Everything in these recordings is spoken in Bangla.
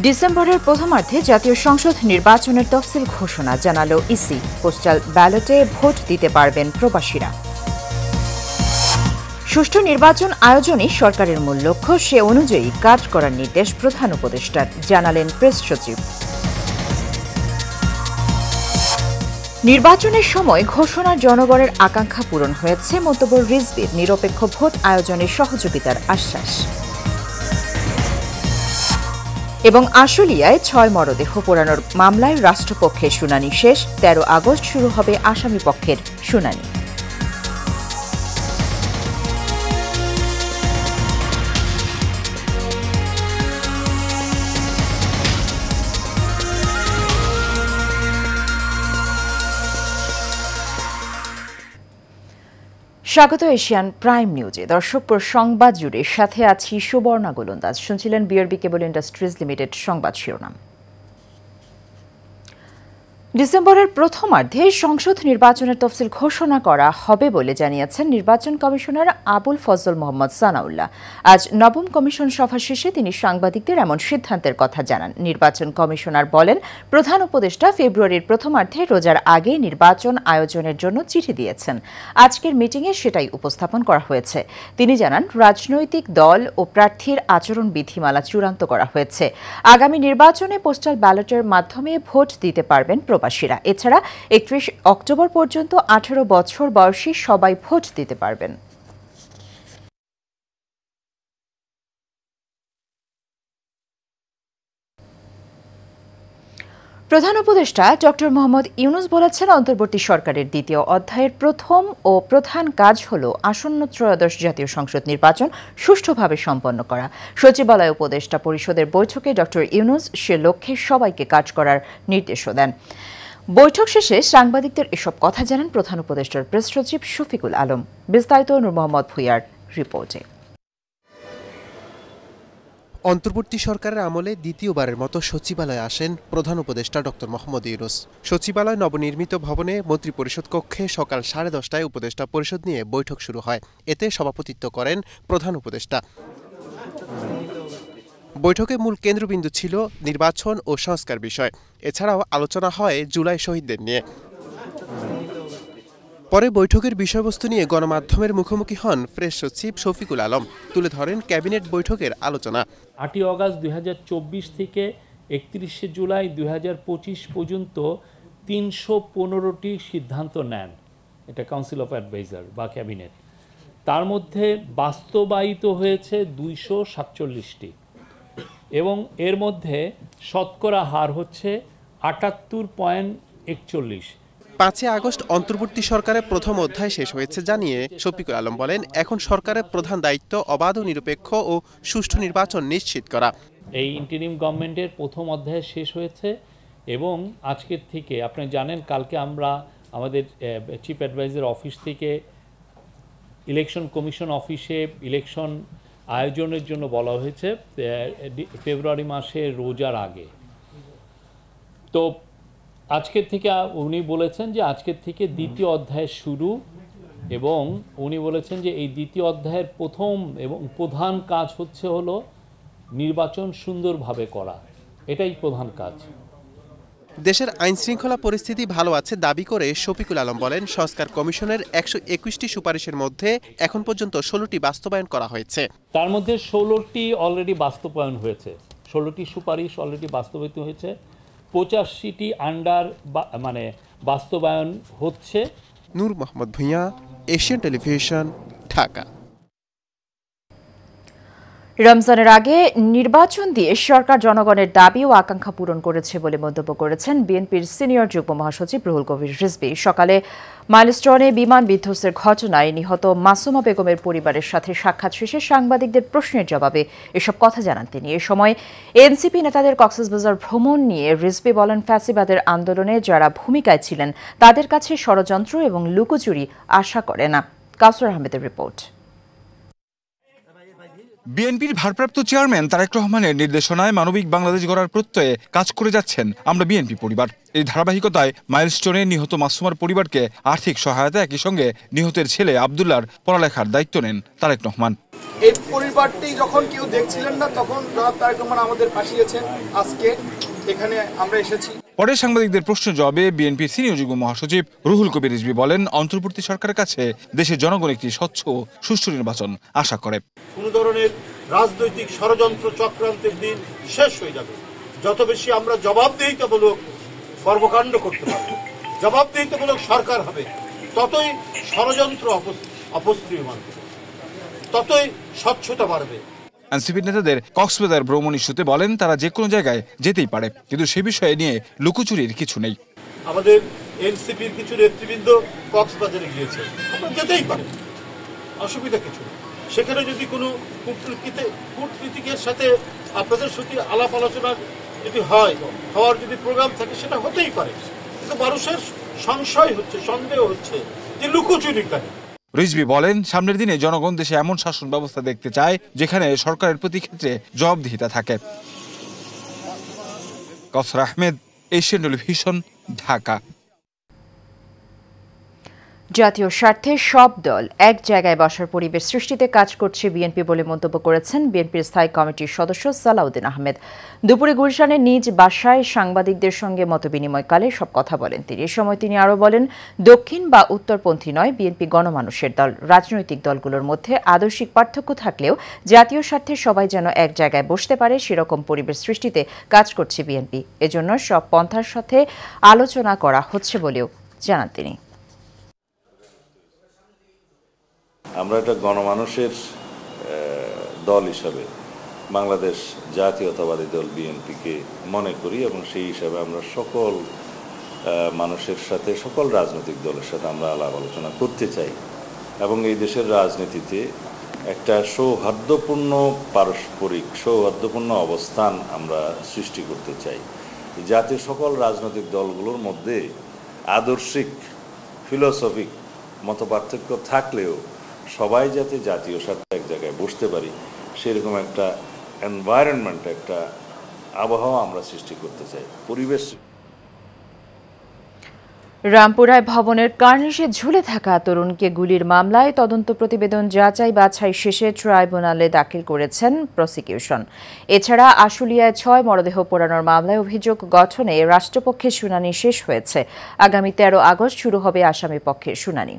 ডিসেম্বরের প্রথমার্ধে জাতীয় সংসদ নির্বাচনের তফসিল ঘোষণা জানালো ইসি। পোস্টাল ব্যালটে ভোট দিতে পারবেন প্রবাসীরা। সুষ্ঠু নির্বাচন আয়োজনই সরকারের মূল লক্ষ্য, সে অনুযায়ী কাজ করার নির্দেশ প্রধান উপদেষ্টার, জানালেন প্রেস সচিব। নির্বাচনের সময় ঘোষণার জনগণের আকাঙ্ক্ষা পূরণ হয়েছে, মন্তব্য রিজভীর। নিরপেক্ষ ভোট আয়োজনে সহযোগিতার আশ্বাস। এবং আশুলিয়ায় ৬ মরদেহ পোড়ানোর মামলায় রাষ্ট্রপক্ষের শুনানি শেষ। ১৩ আগস্ট শুরু হবে আসামি পক্ষের শুনানি। স্বাগত এশিয়ান প্রাইম নিউজে। দর্শক, সংবাদ জুড়ে সাথে আছি সুবর্ণা গোলন্দাজ। শুনছিলেন বিআরবি কেবল ইন্ডাস্ট্রিজ লিমিটেড সংবাদ শিরোনাম। ডিসেম্বরের প্রথমার্ধে সংসদ নির্বাচনের তফসিল ঘোষণা করা হবে বলে জানিয়েছেন নির্বাচন কমিশনার আবুল ফজল মোহাম্মদ সানাউল্লাহ। আজ নবম কমিশন সভা শেষে তিনি সাংবাদিকদের এমন সিদ্ধান্তের কথা জানান। নির্বাচন কমিশনার বলেন, প্রধান উপদেষ্টা ফেব্রুয়ারির প্রথমার্ধে রোজার আগে নির্বাচন আয়োজনের জন্য চিঠি দিয়েছেন। আজকের মিটিংয়ে সেটাই উপস্থাপন করা হয়েছে। তিনি জানান, রাজনৈতিক দল ও প্রার্থীর আচরণ বিধিমালা চূড়ান্ত করা হয়েছে। আগামী নির্বাচনে পোস্টাল ব্যালটের মাধ্যমে ভোট দিতে পারবেন প্রবাসীরা। এছাড়া ৩১ অক্টোবর পর্যন্ত ১৮ বছর বয়সী সবাই ভোট দিতে পারবেন। প্রধান উপদেষ্টা ডক্টর মোহাম্মদ ইউনূস বলেছেন, অন্তর্বর্তী সরকারের দ্বিতীয় অধ্যায়ের প্রথম ও প্রধান কাজ হল আসন্ন ত্রয়োদশ জাতীয় সংসদ নির্বাচন সুষ্ঠুভাবে সম্পন্ন করা। সচিবালয় উপদেষ্টা পরিষদের বৈঠকে ডক্টর ইউনূস সে লক্ষ্যে সবাইকে কাজ করার নির্দেশও দেন। বৈঠক শেষে সাংবাদিকদের এসব কথা জানান প্রধান উপদেষ্টার প্রেস সচিব শফিকুল আলম। বিস্তারিত নূর মোহাম্মদ ভূঁইয়ার রিপোর্টে। অন্তর্বর্তী সরকারের আমলে দ্বিতীয়বারের মতো সচিবালয়ে আসেন প্রধান উপদেষ্টা ডক্টর মোহাম্মদ ইউনূস। সচিবালয় নবনির্মিত ভবনে মন্ত্রিপরিষদ কক্ষে সকাল 10:30টায় উপদেষ্টা পরিষদ নিয়ে বৈঠক শুরু হয়। এতে সভাপতিত্ব করেন প্রধান উপদেষ্টা। বৈঠকে মূল কেন্দ্রবিন্দু ছিল নির্বাচন ও সংস্কার বিষয়। এছাড়াও আলোচনা হয় জুলাই শহীদদের নিয়ে। পরে বৈঠকের বিষয়বস্তু নিয়ে গণমাধ্যমের মুখোমুখি হন প্রেস সচিব শফিকুল আলম। তুলে ধরেন ক্যাবিনেট বৈঠকের আলোচনা। ৮ আগস্ট ২০২৪ থেকে ৩১ জুলাই ২০২৫ পর্যন্ত ৩15টি সিদ্ধান্ত নেন এটা কাউন্সিল অফ অ্যাডভাইজার বা ক্যাবিনেট। তার মধ্যে বাস্তবায়িত হয়েছে ২৪৭টি এবং এর মধ্যে শতকরা হার হচ্ছে ৭৮.৪১। ৫ আগস্ট অন্তর্বর্তী সরকারের প্রথম অধ্যায় শেষ হয়েছে জানিয়ে শফিকুল আলম বলেন, এখন সরকারের প্রধান দায়িত্ব অবাধ ও নিরপেক্ষ ও সুষ্ঠু নির্বাচন নিশ্চিত করা। এই ইন্টারিম গভর্নমেন্টের প্রথম অধ্যায় শেষ হয়েছে এবং আজকের থেকে আপনি জানেন, কালকে আমরা আমাদের চিফ অ্যাডভাইজার অফিস থেকে ইলেকশন কমিশন অফিসে ইলেকশন আয়োজনের জন্য বলা হয়েছে ফেব্রুয়ারি মাসে রোজার আগে। তো আজকের থেকে উনি বলেছেন যে আজকের থেকে দ্বিতীয় অধ্যায় শুরু, এবং উনি বলেছেন যে এই দ্বিতীয় অধ্যায়ের প্রথম এবং প্রধান কাজ হলো নির্বাচন সুন্দরভাবে করা। এটাই প্রধান কাজ। দেশের আইনশৃঙ্খলা পরিস্থিতি ভালো আছে দাবি করে শফিকুল আলম বলেন, সংস্কার কমিশনের ১২১টি সুপারিশের মধ্যে এখন পর্যন্ত 16টি বাস্তবায়ন করা হয়েছে। তার মধ্যে 16টি অলরেডি বাস্তবায়ন হয়েছে, 16টি সুপারিশ অলরেডি বাস্তবায়িত হয়েছে, 85টি আন্ডার বাস্তবায়ন হচ্ছে। নূর মোহাম্মদ ভূঁইয়া, এশিয়ান টেলিভিশন, ঢাকা। রমজানের আগে নির্বাচন দিয়ে সরকার জনগণের দাবি ও আকাঙ্ক্ষা পূরণ করেছে বলে মন্তব্য করেছেন বিএনপির সিনিয়র যুগ্ম মহাসচিব রুহুল কবির রিজভী। সকালে মাইলস্টোনে বিমান বিধ্বস্তের ঘটনায় নিহত মাসুমা বেগমের পরিবারের সাথে সাক্ষাৎ শেষে সাংবাদিকদের প্রশ্নের জবাবে এসব কথা জানান তিনি। এ সময় এনসিপি নেতাদের কক্সবাজার ভ্রমণ নিয়ে রিজভী বলেন, ফ্যাসিবাদের আন্দোলনে যারা ভূমিকায় ছিলেন তাদের কাছে ষড়যন্ত্র এবং লুকোচুরি আশা করে না। কাউসার আহমেদের রিপোর্ট। বিএনপির ভারপ্রাপ্ত চেয়ারম্যান তারেক রহমানের নির্দেশনায় মানবিক বাংলাদেশ গড়ার প্রত্যয়ে কাজ করে যাচ্ছেন আমরা বিএনপি পরিবার। এই ধারাবাহিকতায় মাইলস্টোনে নিহত মাসুমার পরিবারকে আর্থিক সহায়তা, একই সঙ্গে নিহতের ছেলে আব্দুল্লাহর পড়ালেখার দায়িত্ব নেন তারেক রহমান। এই পরিবারটি যখন কেউ দেখছিলেন না, তখন জনাব তারেক রহমান আমাদের পাঠিয়েছেন। আজকে এখানে আমরা এসেছি। পরে সাংবাদিকদের প্রশ্ন জবাবে বিএনপির সিনিয়র যুগ্ম মহাসচিব রুহুল কবির রিজভী বলেন, অন্তর্বর্তী সরকারের কাছে দেশের জনগণ একটি স্বচ্ছ ও সুষ্ঠু নির্বাচন আশা করে। কোন ধরনের রাজনৈতিক ষড়যন্ত্র চক্রান্তের দিন শেষ হয়ে যাবে। যত বেশি আমরা জবাবদিহিতামূলক কর্মকাণ্ড করতে পারব, জবাবদিহিতামূলক সরকার হবে, ততই ষড়যন্ত্র অপস্ত্রিয়মান, ততই স্বচ্ছতা বাড়বে। এনসিপির নেতাদের কক্সবাজার ভ্রমণ ইস্যুতে বলেন, তারা যে কোনো জায়গায় যেতেই পারে, কিন্তু সে বিষয়ে নিয়ে লুকোচুরির কিছু নেই। আমাদের এনসিপির কিছু নেতৃবৃন্দ কক্সবাজারে গিয়েছে, আপনারা যেতেই পারে, অসুবিধা কিছু নেই। সেখানে যদি কোনো কূটনীতিকের সাথে আপনাদের সাথে আলাপ আলোচনা যদি হওয়ার যদি প্রোগ্রাম থাকে, সেটা হতেই পারে, কিন্তু মানুষের সংশয় হচ্ছে, সন্দেহ হচ্ছে যে লুকোচুরি কেন। রিজভী বলেন, সামনের দিনে জনগণ দেশে এমন শাসন ব্যবস্থা দেখতে চায় যেখানে সরকারের প্রতি ক্ষেত্রে জবাবদিহিতা থাকে। কাউসার আহমেদ, এশিয়ান টেলিভিশন, ঢাকা। জাতীয় স্বার্থে সব দল এক জায়গায় বসার পরিবেশ সৃষ্টিতে কাজ করছে বিএনপি বলে মন্তব্য করেছেন বিএনপির স্থায়ী কমিটির সদস্য সালাউদ্দিন আহমেদ। দুপুরে গুলশানের নিজ বাসায় সাংবাদিকদের সঙ্গে মতবিনিময়কালে সব কথা বলেন তিনি। এ সময় তিনি আরও বলেন, দক্ষিণ বা উত্তরপন্থী নয়, বিএনপি গণমানুষের দল। রাজনৈতিক দলগুলোর মধ্যে আদর্শিক পার্থক্য থাকলেও জাতীয় স্বার্থে সবাই যেন এক জায়গায় বসতে পারে, সেরকম পরিবেশ সৃষ্টিতে কাজ করছে বিএনপি। এজন্য সব পন্থার সাথে আলোচনা করা হচ্ছে বলেও জানান তিনি। আমরা একটা গণমানুষের দল হিসাবে বাংলাদেশ জাতীয়তাবাদী দল বিএনপিকে মনে করি, এবং সেই হিসাবে আমরা সকল মানুষের সাথে, সকল রাজনৈতিক দলের সাথে আমরা আলাপ আলোচনা করতে চাই, এবং এই দেশের রাজনীতিতে একটা সৌহার্দ্যপূর্ণ পারস্পরিক সৌহার্দ্যপূর্ণ অবস্থান আমরা সৃষ্টি করতে চাই, যাতে সকল রাজনৈতিক দলগুলোর মধ্যে আদর্শিক ফিলোসফিক মতপার্থক্য থাকলেও সবাই যাতে জাতীয় স্বার্থে এক জায়গায় বসতে পারি, সেরকম একটা এনভায়রনমেন্ট, একটা আবহাওয়া আমরা সৃষ্টি করতে চাই, পরিবেশ। রামপুরায় ভবনের কার্নিশে ঝুলে থাকা তরুণকে গুলির মামলায় তদন্ত প্রতিবেদন যাচাই বাছাই শেষে ট্রাইব্যুনালে দাখিল করেছেন প্রসিকিউশন। এছাড়া আশুলিয়ায় ৬ মরদেহ পোড়ানোর মামলায় অভিযোগ গঠনে রাষ্ট্রপক্ষের শুনানি শেষ হয়েছে। আগামী ১৩ আগস্ট শুরু হবে আসামি পক্ষের শুনানি।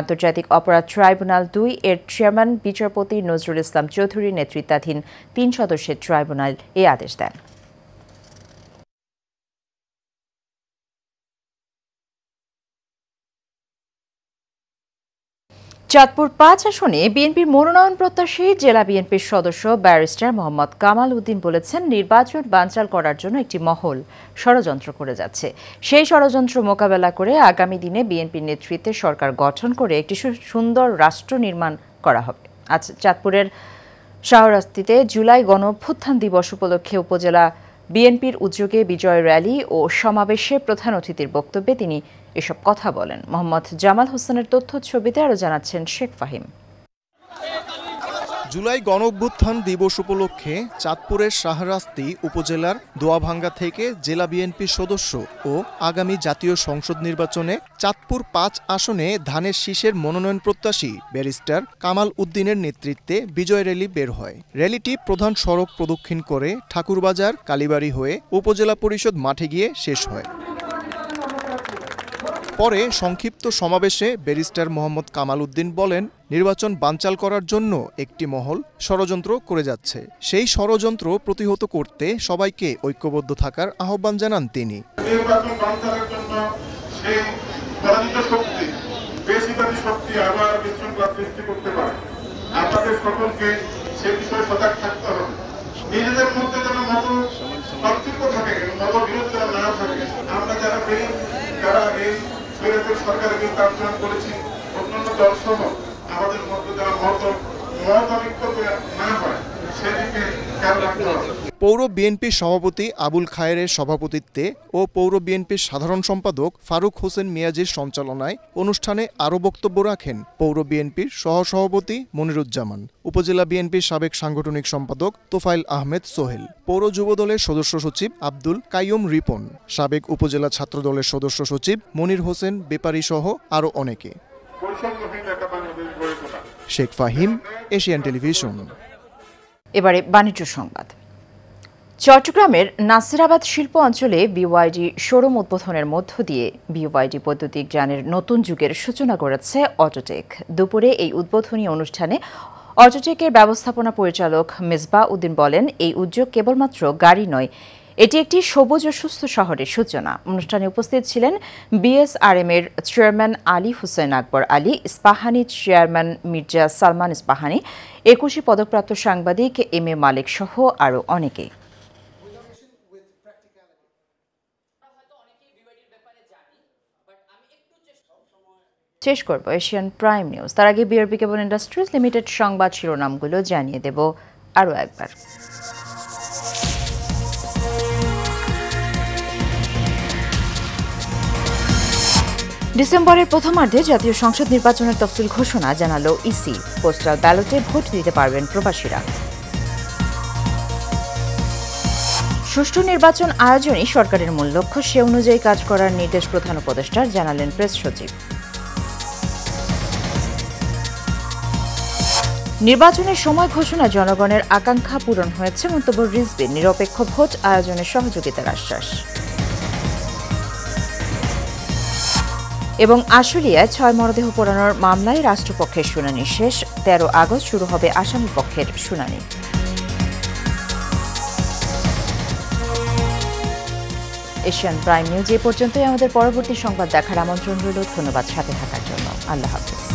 আন্তর্জাতিক অপরাধ ট্রাইব্যুনাল ২ এর চেয়ারম্যান বিচারপতি নজরুল ইসলাম চৌধুরীর নেতৃত্বাধীন ৩ সদস্যের ট্রাইব্যুনাল এই আদেশ দেন। চাঁদপুর ৫ আসনে বিএনপির মনোনয়ন প্রত্যাশী জেলা বিএনপির সদস্য ব্যারিস্টার মোহাম্মদ কামাল উদ্দিন বলেছেন, নির্বাচন বানচাল করার জন্য একটি মহল ষড়যন্ত্র করে যাচ্ছে। সেই ষড়যন্ত্র মোকাবেলা করে আগামী দিনে বিএনপির নেতৃত্বে সরকার গঠন করে একটি সুন্দর রাষ্ট্র নির্মাণ করা হবে। আজ চাঁদপুরের শাহরাস্তিতে জুলাই গণঅভ্যুত্থান দিবস উপলক্ষে উপজেলা বিএনপির উদ্যোগে বিজয় র্যালি ও সমাবেশে প্রধান অতিথির বক্তব্যে তিনি এসব কথা বলেন। মোহাম্মদ জামাল হোসেনের তথ্য ছবিতে আরও জানাচ্ছেন শেখ ফাহিম। জুলাই গণঅভ্যুত্থান দিবস উপলক্ষে চাঁদপুরের শাহরাস্তি উপজেলার দোয়াভাঙ্গা থেকে জেলা বিএনপির সদস্য ও আগামী জাতীয় সংসদ নির্বাচনে চাঁদপুর ৫ আসনে ধানের শীষের মনোনয়ন প্রত্যাশী ব্যারিস্টার কামাল উদ্দিনের নেতৃত্বে বিজয় র্যালি বের হয়। র্যালিটি প্রধান সড়ক প্রদক্ষিণ করে ঠাকুরবাজার কালীবাড়ি হয়ে উপজেলা পরিষদ মাঠে গিয়ে শেষ হয়। পরে সংক্ষিপ্ত সমাবেশে ব্যারিস্টার মোহাম্মদ কামাল উদ্দিন বলেন, নির্বাচন বানচাল করার জন্য একটি মহল ষড়যন্ত্র করে যাচ্ছে। সেই ষড়যন্ত্র প্রতিহত করতে সবাইকে ঐক্যবদ্ধ থাকার আহ্বান জানান তিনি। নির্বাচন বানচালের জন্য সেই পরাজিত শক্তি, বেশিবাদী শক্তি আবার বিশৃঙ্খলা সৃষ্টি করতে পারে। আপনাদের সকলকে সে বিষয়ে সজাগ থাকতে হবে। নিজেদের মধ্যে যেন মত পার্থক্য থাকে, মত বিরোধ যেন না থাকে। আমরা যারা এই সরকারের বিরুদ্ধে আন্দোলন করেছি, অন্যান্য দল সহ আমাদের মধ্যে যারা মতানৈক্য না হয়, সেদিকে খেয়াল রাখতে হবে। পৌর বিএনপির সভাপতি আবুল খায়েরের সভাপতিত্বে ও পৌর বিএনপির সাধারণ সম্পাদক ফারুক হোসেন মিয়াজির সঞ্চালনায় অনুষ্ঠানে আরও বক্তব্য রাখেন পৌর বিএনপির সহসভাপতি মনিরুজ্জামান, উপজেলা বিএনপির সাবেক সাংগঠনিক সম্পাদক তোফাইল আহমেদ সোহেল, পৌর যুবদলের সদস্য সচিব আব্দুল কাইয়ুম রিপন, সাবেক উপজেলা ছাত্রদলের সদস্য সচিব মনির হোসেন বেপারী সহ আরও অনেকে। বৈষম্যহীন একটা বাংলাদেশ গড়ে তোলা। Sheikh Fahim, Asian television. এবারে বাণিজ্য সংবাদ। চট্টগ্রামের নাসিরাবাদ শিল্প অঞ্চলে বিওয়াইডি শোরুম উদ্বোধনের মধ্য দিয়ে বিওয়াইডি বৈদ্যুতিক যানের নতুন যুগের সূচনা করেছে অটোটেক। দুপুরে এই উদ্বোধনী অনুষ্ঠানে অটোটেকের ব্যবস্থাপনা পরিচালক মেজবা উদ্দিন বলেন, এই উদ্যোগ কেবলমাত্র গাড়ি নয়, এটি একটি সবুজ ও সুস্থ শহরের সূচনা। অনুষ্ঠানে উপস্থিত ছিলেন বিএসআরএম এর চেয়ারম্যান আলী হুসেন আকবর আলী, ইস্পাহানি চেয়ারম্যান মির্জা সালমান ইস্পাহানি, 21 পদকপ্রাপ্ত সাংবাদিক এম এ মালিক সহ আরও অনেকে। শেষ করব এশিয়ান প্রাইম নিউজ। তার আগে বিআরবি কেবল ইন্ডাস্ট্রিজ লিমিটেড সংবাদ শিরোনামগুলো জানিয়ে দেব আরও একবার। ডিসেম্বরের প্রথমার্ধে জাতীয় সংসদ নির্বাচনের তফসিল ঘোষণা জানালো ইসি। পোস্টাল ব্যালটে ভোট দিতে পারবেন প্রবাসীরা। সুষ্ঠু নির্বাচন আয়োজনই সরকারের মূল লক্ষ্য, সে অনুযায়ী কাজ করার নির্দেশ প্রধান উপদেষ্টার, জানালেন প্রেস সচিব। নির্বাচনের সময় ঘোষণা জনগণের আকাঙ্ক্ষা পূরণ হয়েছে, মন্তব্য রিজভির। নিরপেক্ষ ভোট আয়োজনের সহযোগিতার আশ্বাস। এবং আশুলিয়ায় 6 মরদেহ পোড়ানোর মামলায় রাষ্ট্রপক্ষের শুনানি শেষ। 13 আগস্ট শুরু হবে আসামি পক্ষের শুনানি। এশিয়ান প্রাইম নিউজ এ পর্যন্তই। আমাদের পরবর্তী সংবাদ দেখার আমন্ত্রণ রইল। ধন্যবাদ সাথে থাকার জন্য। আল্লাহ হাফেজ।